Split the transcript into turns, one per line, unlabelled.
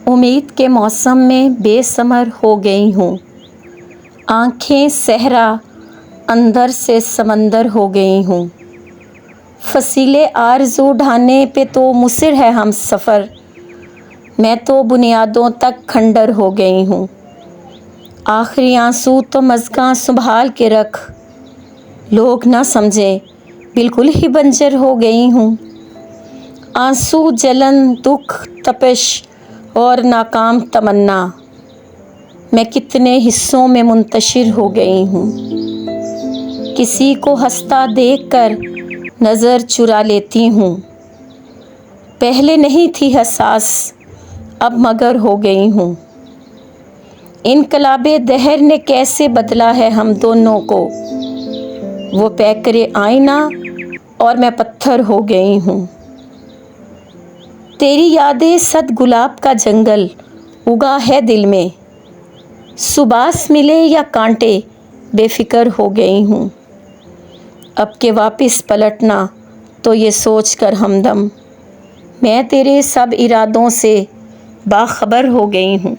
उम्मीद के मौसम में बेसमर हो गई हूँ। आँखें सहरा, अंदर से समंदर हो गई हूँ। फसीले आरज़ू ढाने पे तो मुसिर है हम सफ़र, मैं तो बुनियादों तक खंडर हो गई हूँ। आखिरी आंसू तो मज़का संभाल के रख, लोग ना समझें बिल्कुल ही बंजर हो गई हूँ। आंसू, जलन, दुख, तपिश और नाकाम तमन्ना, मैं कितने हिस्सों में मुंतशिर हो गई हूँ। किसी को हंसता देखकर नज़र चुरा लेती हूँ। पहले नहीं थी हसास, अब मगर हो गई हूँ। इनकलाबे दहर ने कैसे बदला है हम दोनों को, वो पैकरे आईना और मैं पत्थर हो गई हूँ। तेरी यादें सद गुलाब का जंगल उगा है दिल में, सुबास मिले या कांटे बेफिक्र हो गई हूँ। अब के वापस पलटना तो ये सोच कर हमदम, मैं तेरे सब इरादों से बाखबर हो गई हूँ।